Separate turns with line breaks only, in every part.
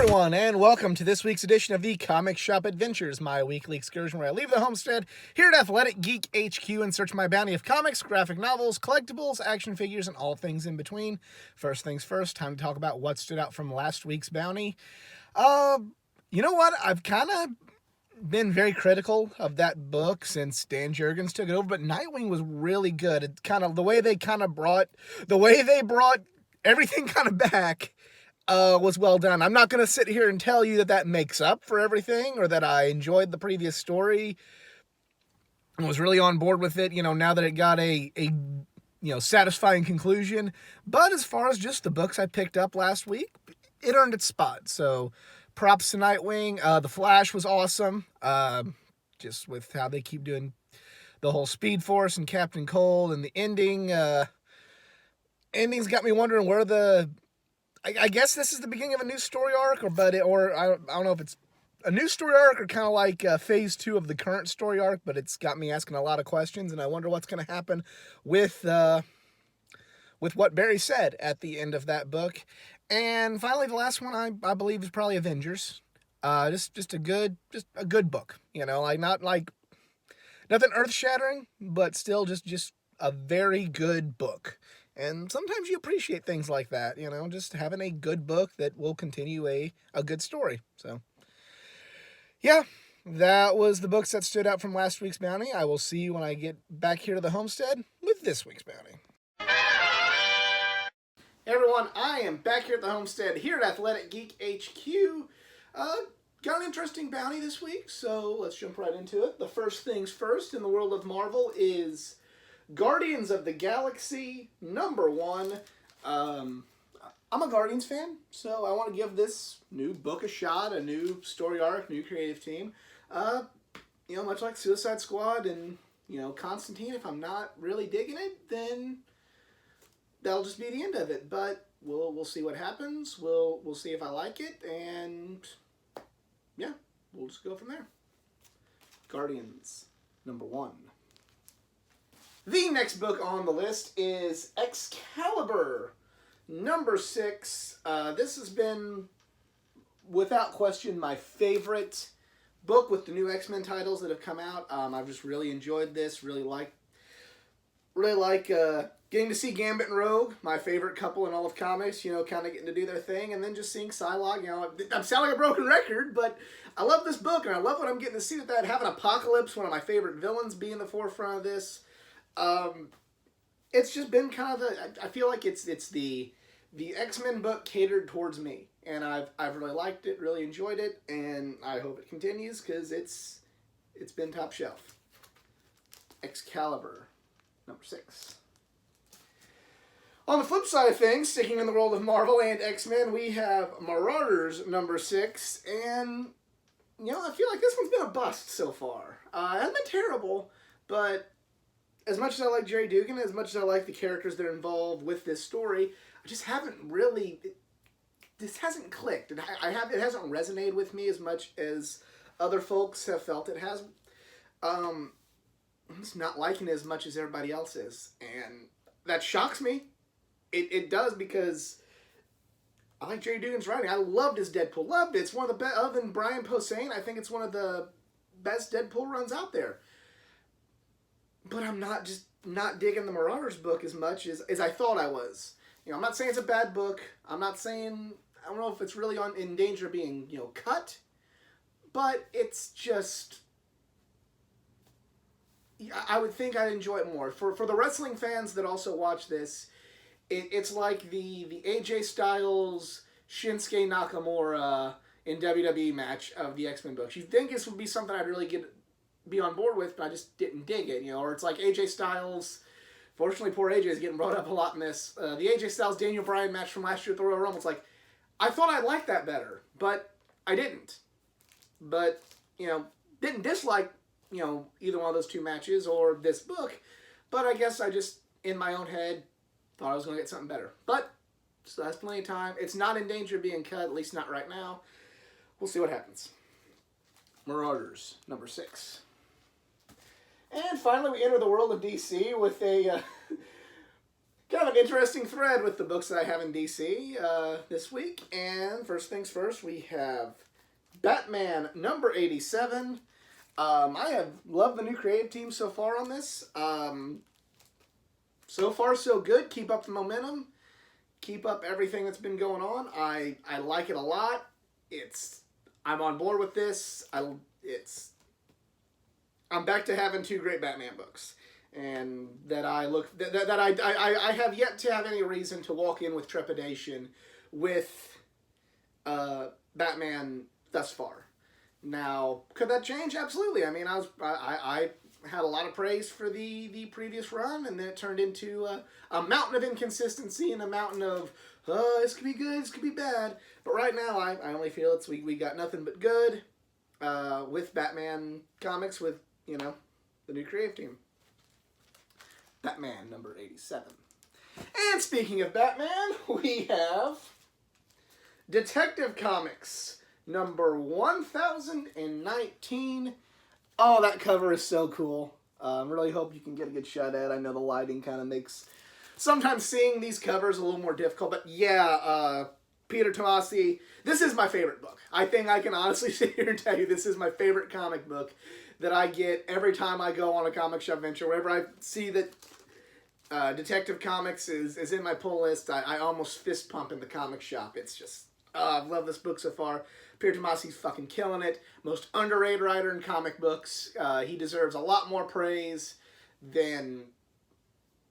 everyone, and welcome to this week's edition of the Comic Shop Adventures, my weekly excursion where I leave the homestead here at Athletic Geek HQ and search my bounty of comics, graphic novels, collectibles, action figures, and all things in between. First things first, time to talk about what stood out from last week's bounty. You know what? I've kind of been very critical of that book since Dan Jurgens took it over, but Nightwing was really good. It kind of the way they brought everything kind of back was well done. I'm not going to sit here and tell you that makes up for everything or that I enjoyed the previous story and was really on board with it, now that it got a satisfying conclusion. But as far as just the books I picked up last week, it earned its spot. So props to Nightwing. The Flash was awesome. Just with how they keep doing the whole Speed Force and Captain Cold, and the ending's got me wondering where I guess this is the beginning of a new story arc, or I don't know if it's a new story arc or kind of like phase 2 of the current story arc, but it's got me asking a lot of questions, and I wonder what's going to happen with what Barry said at the end of that book. And finally, the last one I believe is probably Avengers. Just a good book, like not like nothing earth shattering, but still just a very good book. And sometimes you appreciate things like that, just having a good book that will continue a good story. So, yeah, that was the books that stood out from last week's bounty. I will see you when I get back here to the homestead with this week's bounty. Hey everyone, I am back here at the homestead here at Athletic Geek HQ. Got an interesting bounty this week, so let's jump right into it. The first things first in the world of Marvel is Guardians of the Galaxy #1. I'm a Guardians fan, so I want to give this new book a shot, a new story arc, new creative team. Much like Suicide Squad and, Constantine, if I'm not really digging it, then that'll just be the end of it. But we'll see what happens. We'll see if I like it, and yeah, we'll just go from there. Guardians #1. The next book on the list is Excalibur #6. This has been, without question, my favorite book with the new X-Men titles that have come out. I've just really enjoyed this. Really like getting to see Gambit and Rogue, my favorite couple in all of comics. Kind of getting to do their thing, and then just seeing Psylocke. I'm sounding like a broken record, but I love this book, and I love what I'm getting to see with that. Having Apocalypse, one of my favorite villains, be in the forefront of this. It's just been kind of I feel like it's the X-Men book catered towards me, and I've really liked it, really enjoyed it, and I hope it continues because it's been top shelf. Excalibur #6. On the flip side of things, sticking in the world of Marvel and X-Men, we have Marauders #6, and I feel like this one's been a bust so far. It hasn't been terrible, but as much as I like Jerry Dugan, as much as I like the characters that are involved with this story, I just haven't really. This hasn't clicked. It hasn't resonated with me as much as other folks have felt it has. I'm just not liking it as much as everybody else is, and that shocks me. It does, because I like Jerry Dugan's writing. I loved his Deadpool. Loved it. It's one of the best. Other than Brian Posehn, I think it's one of the best Deadpool runs out there. But I'm not digging the Marauders book as much as I thought I was. I'm not saying it's a bad book. I'm not saying, I don't know if it's really in danger of being, cut. But it's just, I would think I'd enjoy it more. For the wrestling fans that also watch this, it's like the AJ Styles, Shinsuke Nakamura in WWE match of the X-Men books. You'd think this would be something I'd really be on board with, but I just didn't dig it, or it's like AJ Styles. Fortunately, poor AJ is getting brought up a lot in this. The AJ Styles Daniel Bryan match from last year at the Royal Rumble. It's like, I thought I liked that better, but I didn't. But didn't dislike either one of those two matches or this book. But I guess I just, in my own head, thought I was going to get something better. But so that's plenty of time. It's not in danger of being cut, at least not right now. We'll see what happens. Marauders #6. And finally, we enter the world of DC with a kind of an interesting thread with the books that I have in DC this week. And first things first, we have Batman number 87. I have loved the new creative team so far on this. So far, so good. Keep up the momentum. Keep up everything that's been going on. I like it a lot. I'm on board with this. I'm back to having two great Batman books. And that I have yet to have any reason to walk in with trepidation with Batman thus far. Now, could that change? Absolutely. I mean, I had a lot of praise for the previous run, and then it turned into a mountain of inconsistency and a mountain of this could be good, this could be bad. But right now, I only feel we got nothing but good with Batman comics with the new creative team. Batman number 87. And speaking of Batman, we have Detective Comics number 1019. Oh, that cover is so cool. Really hope you can get a good shot at it. I know the lighting kind of makes sometimes seeing these covers a little more difficult, but yeah, Peter Tomasi, this is my favorite book. I think I can honestly sit here and tell you this is my favorite comic book that I get every time I go on a comic shop venture. Wherever I see that Detective Comics is in my pull list, I almost fist pump in the comic shop. It's just, I've loved this book so far. Peter Tomasi's fucking killing it. Most underrated writer in comic books. He deserves a lot more praise than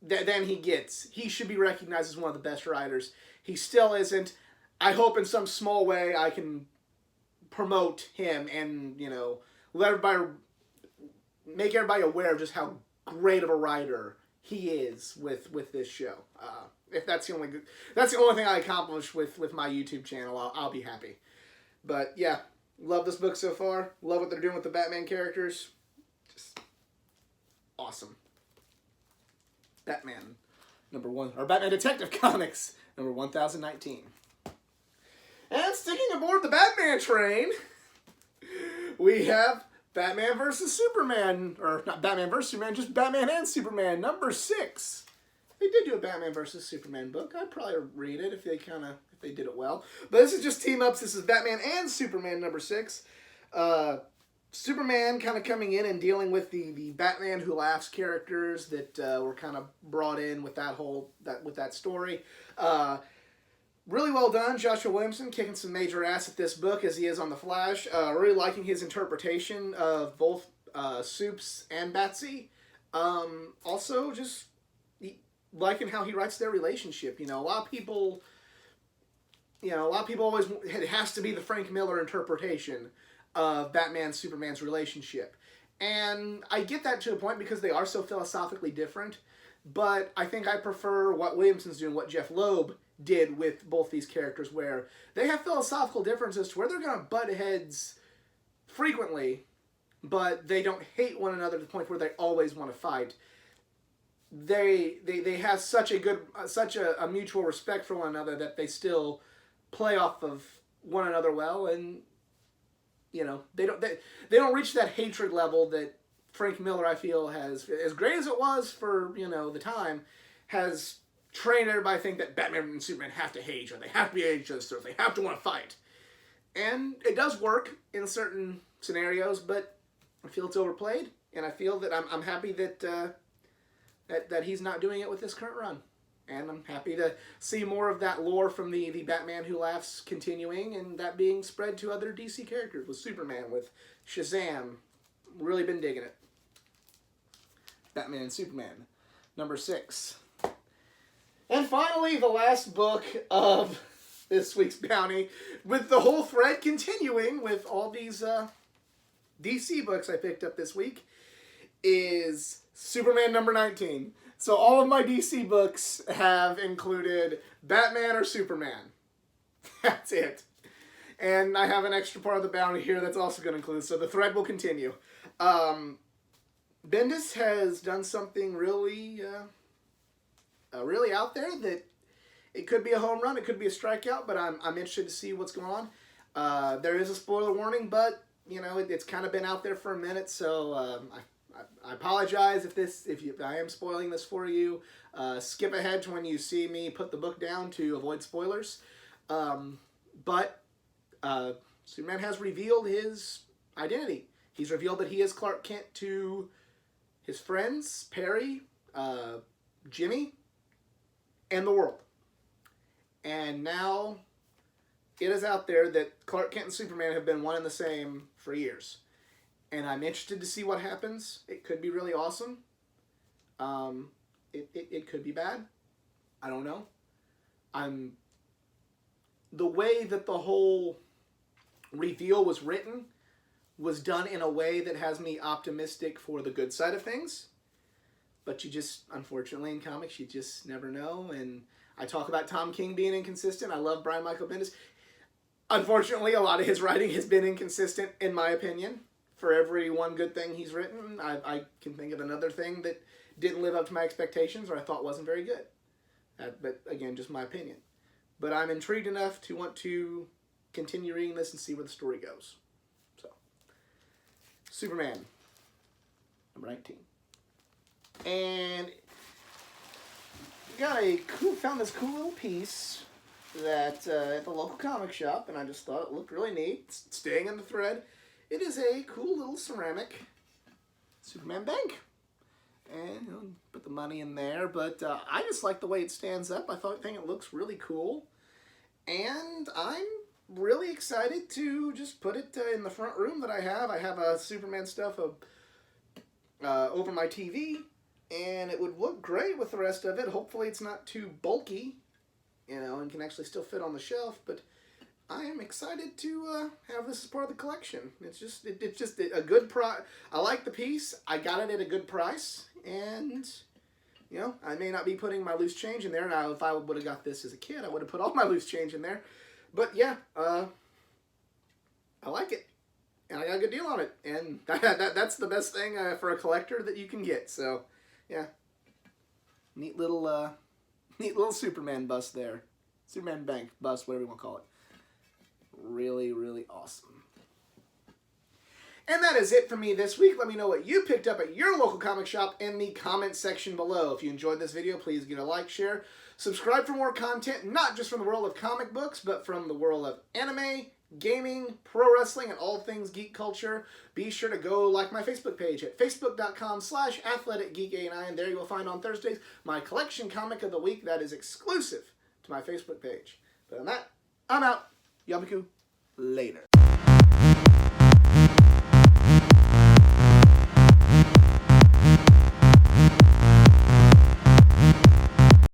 he gets. He should be recognized as one of the best writers. He still isn't. I hope in some small way I can promote him and, let everybody, make everybody aware of just how great of a writer he is with this show. If that's the only thing I accomplish with my YouTube channel, I'll be happy. But yeah, love this book so far. Love what they're doing with the Batman characters. Just awesome. Batman number 1, or Batman Detective Comics number 1019. And sticking aboard the Batman train, we have Batman vs. Superman, or not Batman vs. Superman, just Batman and Superman number 6. They did do a Batman vs. Superman book. I'd probably read it if they did it well. But this is just team ups. This is Batman and Superman number 6. Superman kind of coming in and dealing with the Batman Who Laughs characters that were kind of brought in with that story. Really well done, Joshua Williamson, kicking some major ass at this book as he is on The Flash. Really liking his interpretation of both Supes and Batsy. Also, just liking how he writes their relationship. A lot of people always, it has to be the Frank Miller interpretation of Batman and Superman's relationship. And I get that to a point because they are so philosophically different. But I think I prefer what Williamson's doing, what Jeff Loeb did with both these characters, where they have philosophical differences to where they're going to butt heads frequently, but they don't hate one another to the point where they always want to fight. They have such a mutual respect for one another that they still play off of one another well, and they don't reach that hatred level that Frank Miller, I feel, has, as great as it was for the time, has trained everybody to think that Batman and Superman have to hate each other, they have to be at each other's throats, they have to want to fight, and it does work in certain scenarios, but I feel it's overplayed, and I feel that I'm happy that he's not doing it with this current run. And I'm happy to see more of that lore from the Batman Who Laughs continuing, and that being spread to other DC characters, with Superman, with Shazam. Really been digging it. Batman and Superman, number 6. And finally, the last book of this week's bounty, with the whole thread continuing with all these DC books I picked up this week, is Superman number 19. So all of my DC books have included Batman or Superman. That's it. And I have an extra part of the bounty here that's also going to include, so the thread will continue. Bendis has done something really out there that it could be a home run, it could be a strikeout, but I'm interested to see what's going on. There is a spoiler warning, but it's kind of been out there for a minute, so I apologize if I am spoiling this for you. Skip ahead to when you see me put the book down to avoid spoilers. But Superman has revealed his identity. He's revealed that he is Clark Kent to his friends, Perry, Jimmy, and the world. And now it is out there that Clark Kent and Superman have been one and the same for years. And I'm interested to see what happens. It could be really awesome. It could be bad. I don't know. The way that the whole reveal was written was done in a way that has me optimistic for the good side of things. But you just, unfortunately, in comics, you just never know. And I talk about Tom King being inconsistent. I love Brian Michael Bendis. Unfortunately, a lot of his writing has been inconsistent, in my opinion. For every one good thing he's written, I can think of another thing that didn't live up to my expectations or I thought wasn't very good. But again, just my opinion. But I'm intrigued enough to want to continue reading this and see where the story goes. So, Superman, number 19. And found this cool little piece that at the local comic shop, and I just thought it looked really neat. Staying in the thread, it is a cool little ceramic Superman bank. And put the money in there, but I just like the way it stands up. I think it looks really cool. And I'm really excited to just put it in the front room that I have. I have Superman stuff over my TV, and it would look great with the rest of it. Hopefully it's not too bulky, and can actually still fit on the shelf, but I am excited to have this as part of the collection. It's just a good price. I like the piece. I got it at a good price, and I may not be putting my loose change in there. Now, if I would have got this as a kid, I would have put all my loose change in there. But yeah, I like it, and I got a good deal on it, and that's the best thing for a collector that you can get. So yeah, neat little Superman bust there, Superman bank bust, whatever you want to call it. Really, really awesome. And that is it for me this week. Let me know what you picked up at your local comic shop in the comment section below. If you enjoyed this video, please give it a like, share, subscribe for more content, not just from the world of comic books, but from the world of anime, gaming, pro wrestling, and all things geek culture. Be sure to go like my Facebook page at facebook.com/athleticgeek89. There you will find on Thursdays my collection comic of the week that is exclusive to my Facebook page. But on that, I'm out. Yamaku, later.